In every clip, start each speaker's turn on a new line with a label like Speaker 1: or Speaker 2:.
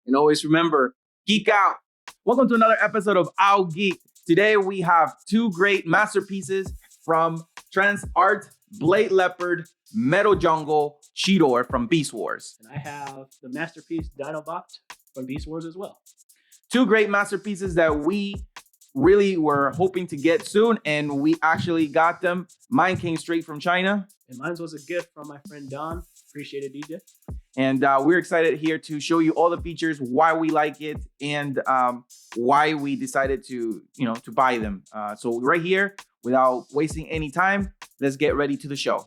Speaker 1: And always remember, geek out. Welcome to another episode of Out Geeked. Today we have two great masterpieces from Trans Art, Blade Leopard, Metal Jungle, Cheetor from Beast Wars.
Speaker 2: And I have the masterpiece Dinobot from Beast Wars as well.
Speaker 1: Two great masterpieces that we really were hoping to get soon, and we actually got them. Mine came straight from China.
Speaker 2: And mine was a gift from my friend Don. Appreciate it, DJ.
Speaker 1: And we're excited here to show you all the features, why we like it, and why we decided to buy them. So right here, without wasting any time, let's get ready to the show.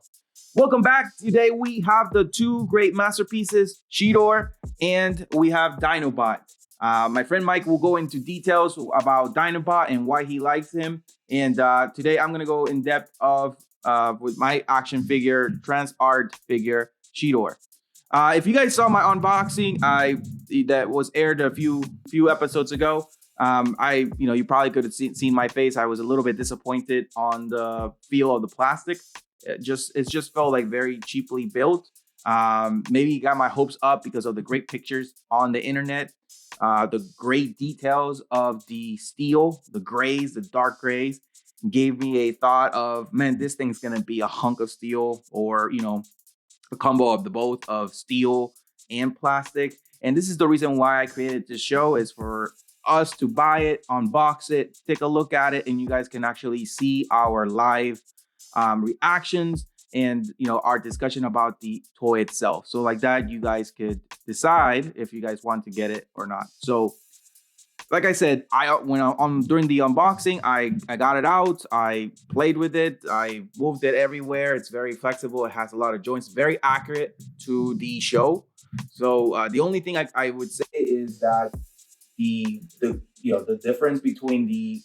Speaker 1: Welcome back. Today we have the two great masterpieces, Cheetor, and we have Dinobot. My friend Mike will go into details about Dinobot and why he likes him. And today I'm going to go in depth with my action figure, Trans Art figure, Cheetor. If you guys saw my unboxing, that was aired a few episodes ago. You probably could have seen my face. I was a little bit disappointed on the feel of the plastic. It just felt like very cheaply built. Maybe got my hopes up because of the great pictures on the internet. The great details of the steel, the grays, the dark grays, gave me a thought of, man, this thing's gonna be a hunk of steel, or a combo of the both of steel and plastic. And this is the reason why I created this show, is for us to buy it, unbox it, take a look at it, and you guys can actually see our live reactions and our discussion about the toy itself. So like that, you guys could decide if you guys want to get it or not. So like I said, during the unboxing, I got it out, I played with it, I moved it everywhere. It's very flexible, it has a lot of joints, very accurate to the show. So the only thing I would say is that the difference between the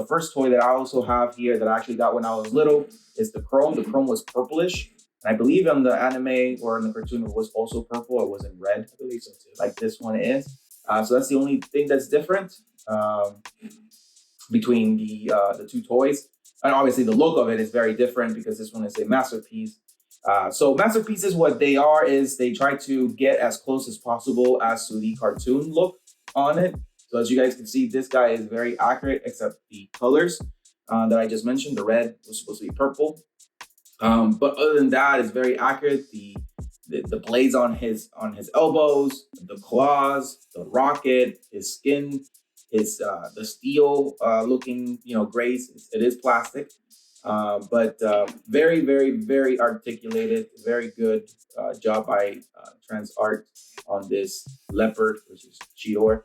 Speaker 1: first toy that I also have here that I actually got when I was little is the chrome. The chrome was purplish. And I believe on the anime or in the cartoon it was also purple. It wasn't red. I believe so too. Like this one is. So that's the only thing that's different between the two toys. And obviously the look of it is very different because this one is a masterpiece. So masterpieces, what they are is they try to get as close as possible as to the cartoon look on it. So as you guys can see, this guy is very accurate, except the colors that I just mentioned. The red was supposed to be purple. But other than that, it's very accurate. The blades on his elbows, the claws, the rocket, his skin, the steel looking grays. It is plastic, but very, very, very articulated. Very good job by Trans Art on this leopard, which is Cheetor.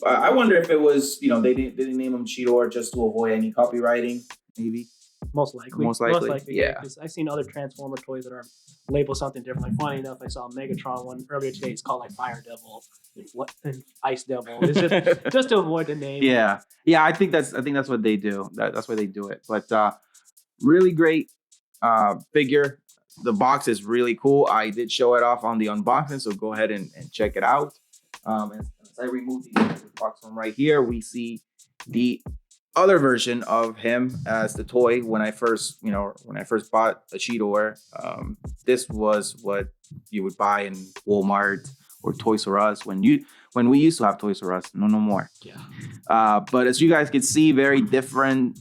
Speaker 1: I wonder if it was they didn't name him Cheetor just to avoid any copywriting, maybe.
Speaker 2: Most likely,
Speaker 1: yeah.
Speaker 2: Because I've seen other Transformer toys that are labeled something different. Like, funny enough, I saw a Megatron one earlier today. It's called like Fire Devil and Ice Devil. It's just to avoid the name.
Speaker 1: Yeah. I think that's what they do. That's why they do it. But really great figure. The box is really cool. I did show it off on the unboxing, so go ahead and check it out. As I remove the box from right here, we see the other version of him as the toy. When I first bought a Cheetor, this was what you would buy in Walmart or Toys R Us when we used to have Toys R Us. No more.
Speaker 2: Yeah.
Speaker 1: But as you guys can see, very different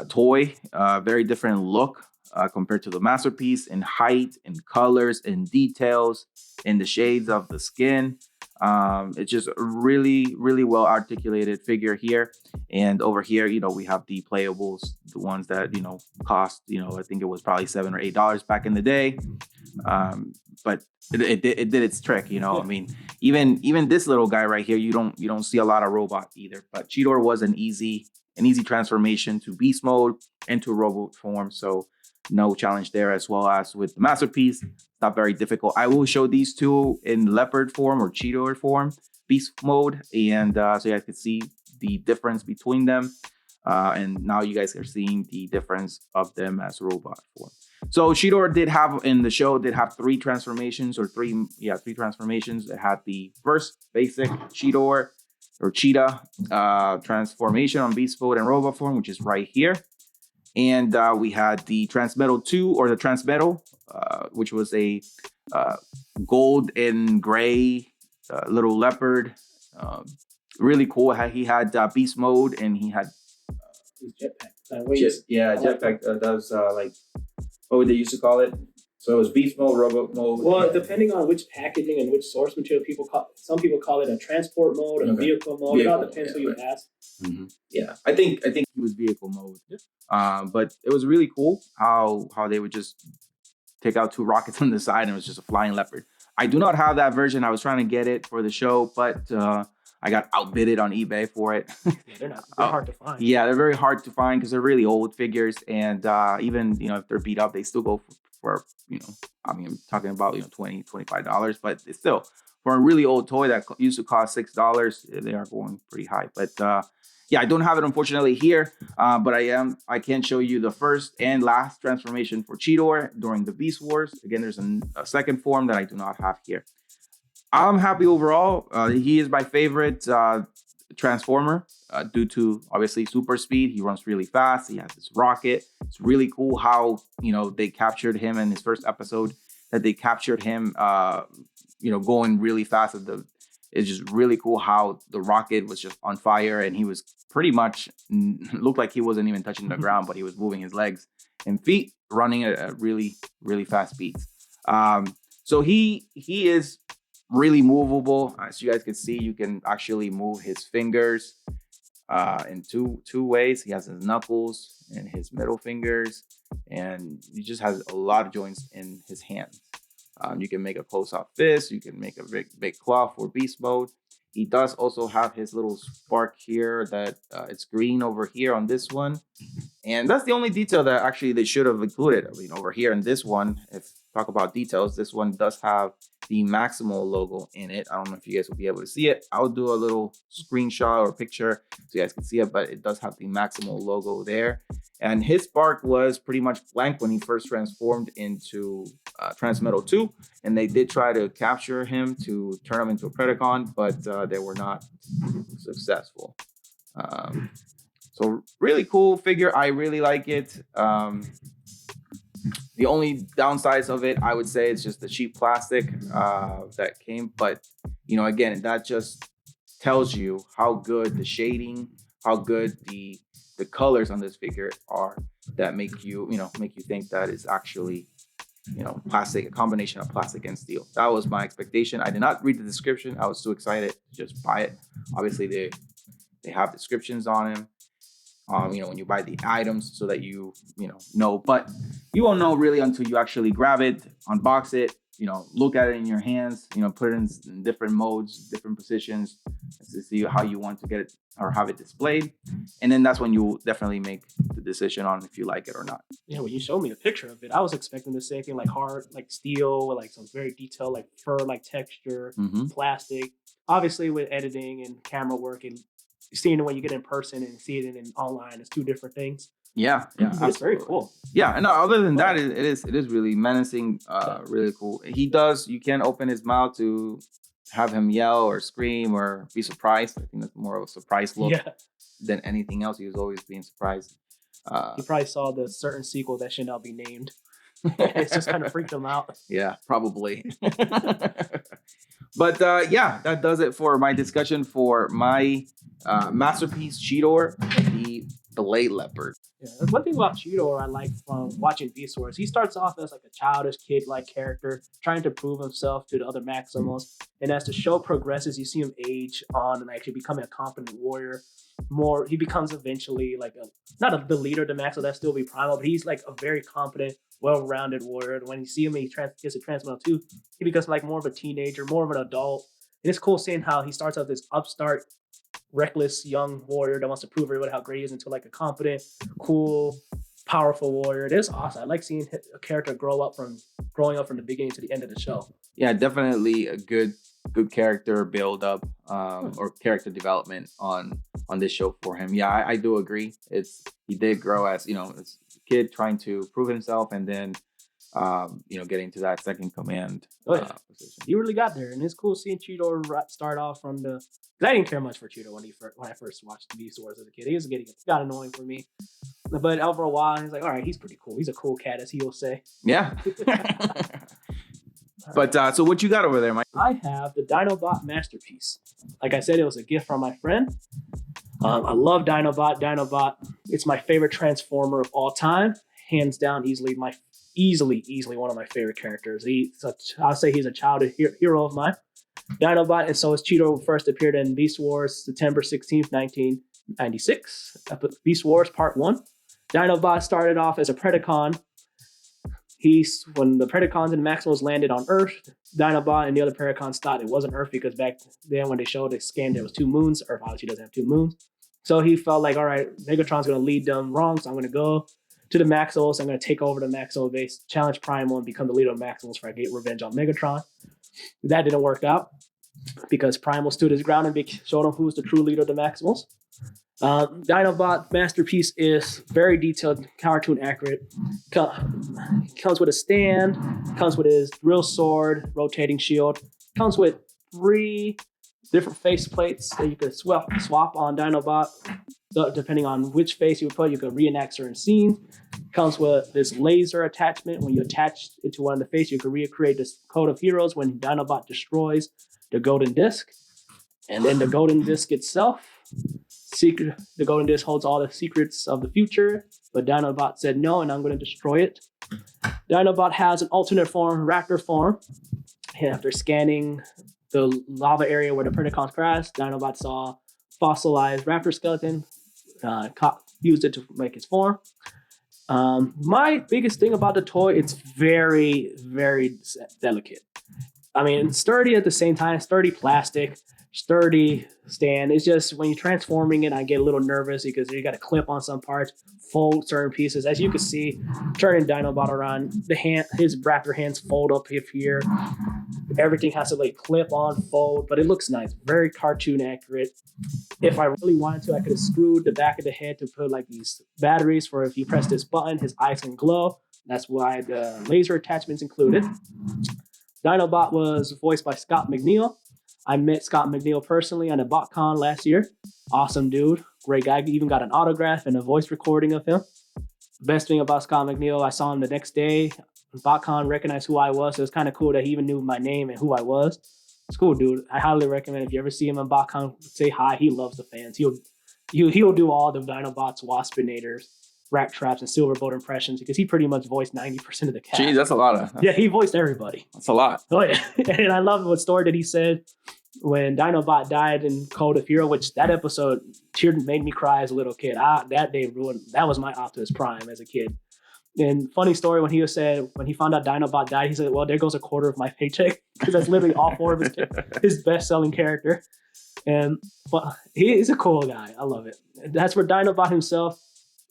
Speaker 1: toy, very different look compared to the masterpiece in height, in colors, in details, in the shades of the skin. It's just a really, really well articulated figure here. And over here, we have the playables, the ones that, cost, I think it was probably $7 or $8 back in the day. But it did its trick, I mean, even this little guy right here, you don't see a lot of robot either. But Cheetor was an easy transformation to beast mode and to robot form. So no challenge there, as well as with the masterpiece. Not very difficult. I will show these two in leopard form or Cheetor form, beast mode, and so you guys can see the difference between them. And now you guys are seeing the difference of them as robot form. So Cheetor did have three transformations. It had the first basic Cheetor or Cheetah transformation on beast mode and robot form, which is right here. And we had the Transmetal 2 or the Transmetal, which was a gold and gray little leopard. Really cool. He had beast mode, and he had
Speaker 2: His jetpack.
Speaker 1: jetpack. That was like what would they used to call it? So it was beast mode, robot mode.
Speaker 2: Well, depending on which packaging and which source material some people call it a transport mode, a vehicle mode. It all depends who you ask.
Speaker 1: Mm-hmm. Yeah, I think he was vehicle mode. Yeah. But it was really cool how they would just take out 2 rockets on the side and it was just a flying leopard. I do not have that version. I was trying to get it for the show, but I got outbidded on eBay for it.
Speaker 2: Yeah, they're hard to find.
Speaker 1: Yeah, they're very hard to find because they're really old figures, and even if they're beat up, they still go for I mean, I'm talking about $20, $25, but it's still for a really old toy that used to cost $6. They are going pretty high, but yeah, I don't have it unfortunately here, but I can show you the first and last transformation for Cheetor during the Beast Wars. Again, there's a second form that I do not have here. I'm happy overall. He is my favorite Transformer due to obviously super speed. He runs really fast. He has this rocket. It's really cool how they captured him in his first episode. That they captured him, going really fast. It's just really cool how the rocket was just on fire and he was pretty much looked like he wasn't even touching the ground, but he was moving his legs and feet, running at really really fast speeds. So he is really movable. As you guys can see, you can actually move his fingers in two ways. He has his knuckles and his middle fingers, and he just has a lot of joints in his hands. You can make a close-out fist. You can make a big claw for beast mode. He does also have his little spark here that it's green over here on this one. And that's the only detail that actually they should have included. I mean, over here in this one, if talk about details, this one does have the Maximal logo in it. I don't know if you guys will be able to see it. I'll do a little screenshot or picture so you guys can see it, but it does have the Maximal logo there. And his spark was pretty much blank when he first transformed into Transmetal 2. And they did try to capture him to turn him into a Predacon, but they were not successful. So really cool figure. I really like it. The only downsides of it, I would say, is just the cheap plastic that came. But, again, that just tells you how good the shading, how good the colors on this figure are that make you think that it's actually, plastic, a combination of plastic and steel. That was my expectation. I did not read the description. I was too excited to just buy it. Obviously, they have descriptions on them. When you buy the items so that you know, but you won't know really until you actually grab it, unbox it, look at it in your hands, put it in different modes, different positions to see how you want to get it or have it displayed. And then that's when you definitely make the decision on if you like it or not.
Speaker 2: Yeah, when you showed me a picture of it, I was expecting the same thing, like hard, like steel, with like some very detailed, like fur, like texture, plastic. Obviously, with editing and camera work and seeing it when you get in person and see it in online, it's two different things.
Speaker 1: Yeah,
Speaker 2: it's very cool.
Speaker 1: Yeah, and other than that, it is really menacing, really cool. You can open his mouth to have him yell or scream or be surprised. I think that's more of a surprise look than anything else. He was always being surprised.
Speaker 2: He probably saw the certain sequel that should not be named. It's just kind of freaked him out.
Speaker 1: Yeah, probably. But that does it for my discussion for my masterpiece Cheetor, the Lay Leopard.
Speaker 2: Yeah, one thing about Cheetor I like from watching Beast Wars, he starts off as like a childish kid-like character trying to prove himself to the other Maximals. And as the show progresses, you see him age on and actually becoming a competent warrior. He becomes eventually like the leader of the Maximal, that still be Primal, but he's like a very competent, well-rounded warrior. And when you see him, he gets a Transmetal 2, he becomes like more of a teenager, more of an adult. And it's cool seeing how he starts out this upstart, reckless young warrior that wants to prove everybody how great he is into like a competent, cool, powerful warrior. It's awesome. I like seeing a character growing up from the beginning to the end of the show.
Speaker 1: Yeah, definitely a good character build up or character development on this show for him. Yeah, I do agree. He did grow as as a kid trying to prove himself, and then getting to that second command position.
Speaker 2: He really got there, and it's cool seeing Cheetor start off from the. Cause I didn't care much for Cheetor when I first watched the Beast Wars as a kid. It got annoying for me, but over a while, he's like, all right, he's pretty cool. He's a cool cat, as he'll say.
Speaker 1: Yeah. But so what you got over there, Mike?
Speaker 2: I have the Dinobot Masterpiece. Like I said, it was a gift from my friend. I love Dinobot. Dinobot, it's my favorite Transformer of all time. Hands down, easily one of my favorite characters. I'll say he's a childhood hero of mine. Dinobot, and so is Cheetor, first appeared in Beast Wars September 16th, 1996. Beast Wars Part 1. Dinobot started off as a Predacon. When the Predacons and Maximals landed on Earth, Dinobot and the other Predacons thought it wasn't Earth because back then when they showed the scan, there was 2 moons. Earth obviously doesn't have 2 moons. So he felt like, all right, Megatron's going to lead them wrong, so I'm going to go to the Maximals. I'm going to take over the Maximal base, challenge Primal, and become the leader of Maximals for I get revenge on Megatron. That didn't work out because Primal stood his ground and showed him who's the true leader of the Maximals. Dinobot Masterpiece is very detailed, cartoon accurate. Comes with a stand, comes with his drill sword, rotating shield, comes with 3 different face plates that you could swap on Dinobot. So depending on which face you would put, you could reenact certain scenes. Comes with this laser attachment. When you attach it to one of the face, you can recreate this code of heroes when Dinobot destroys the golden disc. And then the golden disc itself, the golden disc holds all the secrets of the future, but Dinobot said no, and I'm going to destroy it. Dinobot has an alternate form, raptor form. And after scanning the lava area where the Predacons crashed, Dinobot saw fossilized raptor skeleton, used it to make its form. My biggest thing about the toy, it's very, very delicate. I mean, it's sturdy at the same time, sturdy plastic, sturdy stand. It's just when you're transforming it, I get a little nervous because you got to clip on some parts, fold certain pieces. As you can see, turning Dinobot around, his raptor hands fold up here. Everything has to like clip on, fold, but it looks nice. Very cartoon accurate. If I really wanted to, I could have screwed the back of the head to put like these batteries for if you press this button, his eyes can glow. That's why the laser attachment's included. Dinobot was voiced by Scott McNeil. I met Scott McNeil personally at a BotCon last year. Awesome dude. Great guy. Even got an autograph and a voice recording of him. Best thing about Scott McNeil, I saw him the next day. BotCon recognized who I was. So it's kind of cool that he even knew my name and who I was. It's cool, dude. I highly recommend if you ever see him on BotCon, say hi. He loves the fans. He'll do all the Dinobots, Waspinators, Rat Traps, and Silverbolt impressions because he pretty much voiced 90% of the cast.
Speaker 1: Geez, that's a lot.
Speaker 2: Yeah, he voiced everybody.
Speaker 1: That's a lot.
Speaker 2: Oh yeah, and I love what story that he said when Dinobot died in Code of Hero, which that episode made me cry as a little kid. That day ruined. That was my Optimus Prime as a kid. And funny story when he found out Dinobot died, he said, "Well, there goes a quarter of my paycheck," because that's literally all 4 of his best-selling character. But he's a cool guy. I love it. That's for Dinobot himself.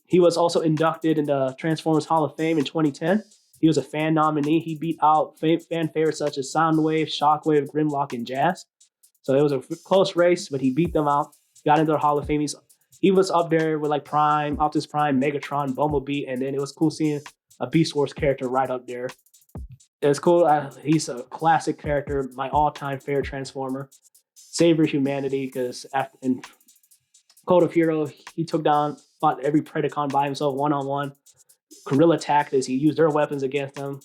Speaker 2: He was also inducted in the Transformers Hall of Fame in 2010. He was a fan nominee. He beat out fan favorites such as Soundwave, Shockwave, Grimlock, and Jazz. So it was a close race, but he beat them out. Got into the Hall of Fame. He was up there with like Prime, Optimus Prime, Megatron, Bumblebee, and then it was cool seeing a Beast Wars character right up there. It's cool. He's a classic character, my all-time favorite Transformer. Savior humanity, because in Code of Hero, he fought every Predacon by himself, one-on-one. Guerrilla tactics, he used their weapons against them.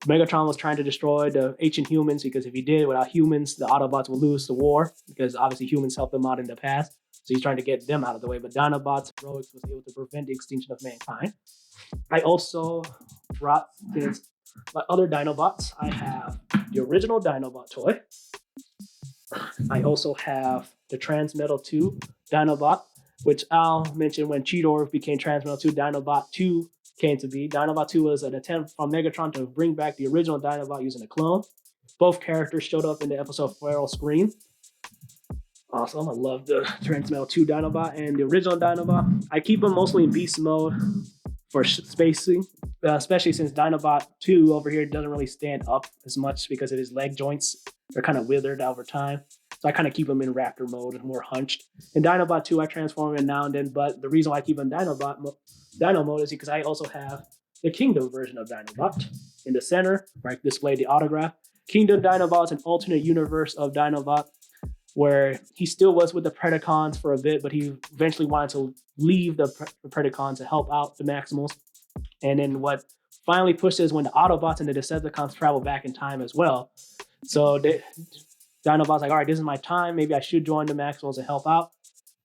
Speaker 2: Megatron was trying to destroy the ancient humans because if he did, without humans, the Autobots would lose the war because obviously humans helped them out in the past. So he's trying to get them out of the way. But Dinobot's heroics was able to prevent the extinction of mankind. I also brought my other Dinobots. I have the original Dinobot toy. I also have the Transmetal 2 Dinobot, which I'll mention when Cheetor became Transmetal 2, Dinobot 2 came to be. Dinobot 2 was an attempt from Megatron to bring back the original Dinobot using a clone. Both characters showed up in the episode Feral Scream. Awesome. I love the Transmetal 2 Dinobot and the original Dinobot. I keep them mostly in beast mode for spacing, especially since Dinobot 2 over here doesn't really stand up as much because of his leg joints. They're kind of withered over time. So I kind of keep them in raptor mode and more hunched. In Dinobot 2, I transform in now and then, but the reason why I keep them Dino mode is because I also have the Kingdom version of Dinobot in the center, where I display the autograph. Kingdom Dinobot is an alternate universe of Dinobot, where he still was with the Predacons for a bit, but he eventually wanted to leave the Predacons to help out the Maximals. And then what finally pushed is when the Autobots and the Decepticons travel back in time as well. So Dinobot's like, all right, this is my time. Maybe I should join the Maximals and help out.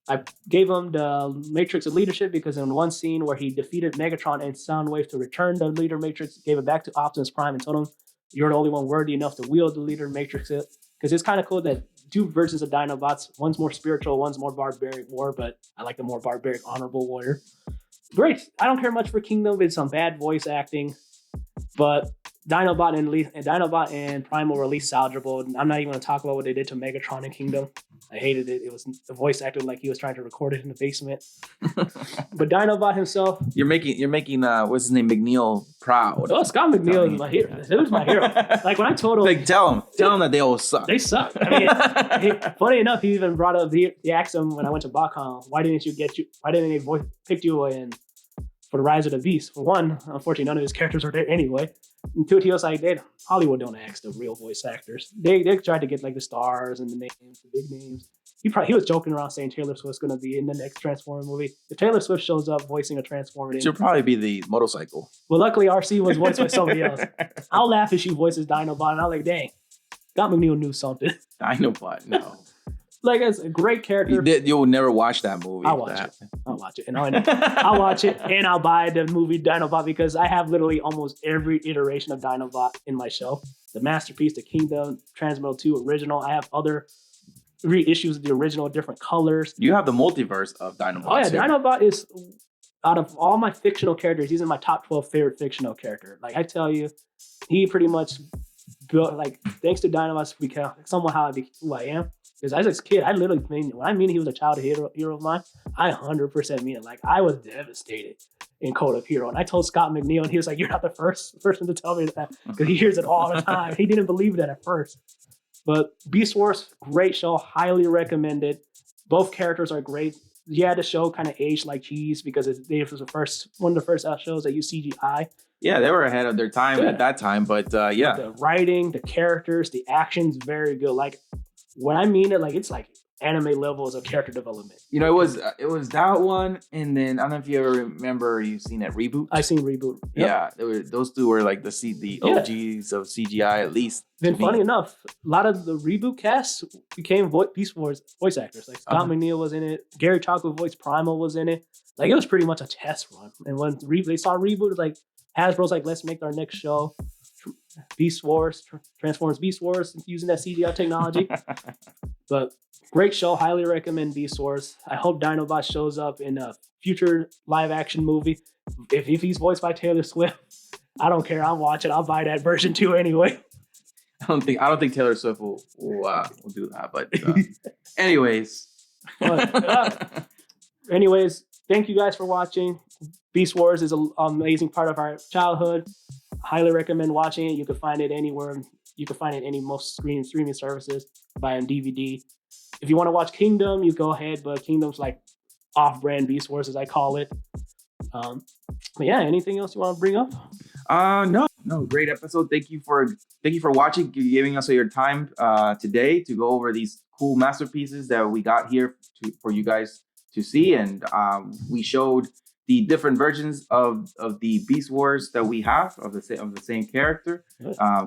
Speaker 2: I gave him the Matrix of Leadership because in one scene where he defeated Megatron and Soundwave to return the Leader Matrix, gave it back to Optimus Prime and told him, you're the only one worthy enough to wield the Leader Matrix. Because it's kind of cool that two versions of Dinobots, one's more spiritual, one's more barbaric war, but I like the more barbaric, honorable warrior. Great. I don't care much for Kingdom. It's some bad voice acting, but Dinobot and Primal were at least salvageable. I'm not even going to talk about what they did to Megatron in Kingdom. I hated it. It was the voice acted like he was trying to record it in the basement. But Dinobot himself,
Speaker 1: you're making what's his name, McNeil proud.
Speaker 2: Oh, Scott McNeil is my hero. He was my hero. Like when I told him,
Speaker 1: like tell him that they all suck.
Speaker 2: They suck. I mean, funny enough, he even brought up the asked him when I went to BotCon, why didn't they pick you in for the Rise of the Beast? For one, unfortunately, none of his characters were there anyway. And two, he was like, Hollywood don't ask the real voice actors. They tried to get like the stars and the names, the big names. He was joking around saying Taylor Swift's going to be in the next Transformer movie. If Taylor Swift shows up voicing a Transformer,
Speaker 1: she'll probably be the motorcycle.
Speaker 2: Well, luckily RC was voiced by somebody else. I'll laugh if she voices Dinobot, and I'm like, dang, Scott McNeil knew something.
Speaker 1: Dinobot, no.
Speaker 2: Like, it's a great character.
Speaker 1: You'll never watch that movie.
Speaker 2: I'll watch it. And I'll watch it, and I'll buy the movie Dinobot because I have literally almost every iteration of Dinobot in my shelf. The Masterpiece, the Kingdom, Transmetal 2 original. I have other reissues of the original, different colors.
Speaker 1: You have the multiverse of Dinobot.
Speaker 2: Oh, yeah.
Speaker 1: Too.
Speaker 2: Dinobot is, out of all my fictional characters, he's in my top 12 favorite fictional character. Like, I tell you, he pretty much built, like, thanks to Dinobot, somehow I became who I am. Because as a kid, I literally mean, when I mean he was a childhood hero of mine, I 100% mean it. Like, I was devastated in Code of Hero. And I told Scott McNeil, and he was like, you're not the first person to tell me that, because he hears it all the time. He didn't believe that at first. But Beast Wars, great show, highly recommended. Both characters are great. Yeah, the show kind of aged like cheese because it was one of the first shows that used CGI.
Speaker 1: Yeah, they were ahead of their time at that time, but yeah.
Speaker 2: The writing, the characters, the action's very good. Like, when I mean it, like, it's like anime levels of character development.
Speaker 1: You know, it was that one, and then I don't know if you ever remember, you've seen that Reboot.
Speaker 2: I've seen Reboot. Yep.
Speaker 1: Yeah, those two were like the OGs of CGI, at least.
Speaker 2: Then funny enough, a lot of the Reboot cast became Beast Wars voice actors. Like Scott McNeil was in it. Gary Chalk voice Primal was in it. Like, it was pretty much a test run. And when they saw Reboot, it was like, Hasbro's like, let's make our next show Beast Wars, Transformers Beast Wars, using that CGI technology. But great show, highly recommend Beast Wars. I hope Dinobot shows up in a future live action movie. If he's voiced by Taylor Swift, I don't care. I'll watch it. I'll buy that version too anyway.
Speaker 1: I don't think Taylor Swift will do that. But anyways, thank you guys for watching. Beast Wars is an amazing part of our childhood. Highly recommend watching it. You can find it anywhere. You can find it in any most streaming services, buy on DVD. If you want to watch Kingdom, you go ahead, but Kingdom's like off-brand Beast Wars, as I call it. But yeah, anything else you want to bring up? No, great episode. Thank you for watching, giving us your time today to go over these cool masterpieces that we got here for you guys to see, and we showed the different versions of the Beast Wars that we have of the same character.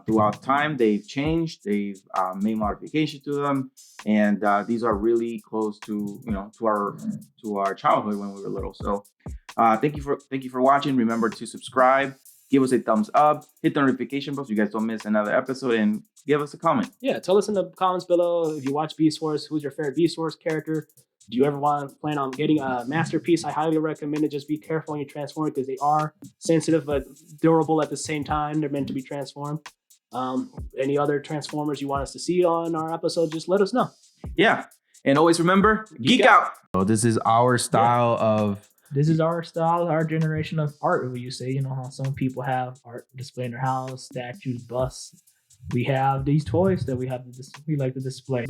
Speaker 1: Throughout time, they've changed. They've made modifications to them, and these are really close to our childhood when we were little. So, thank you for watching. Remember to subscribe, give us a thumbs up, hit the notification bell so you guys don't miss another episode, and give us a comment.
Speaker 2: Yeah, tell us in the comments below if you watch Beast Wars, who's your favorite Beast Wars character. Do you ever plan on getting a masterpiece? I highly recommend it. Just be careful when you transform it because they are sensitive but durable at the same time. They're meant to be transformed. Any other Transformers you want us to see on our episode, just let us know.
Speaker 1: Yeah. And always remember, geek out. So this is our style of...
Speaker 2: This is our style, our generation of art, would you say. You know how some people have art display in their house, statues, busts. We have these toys that we like to display.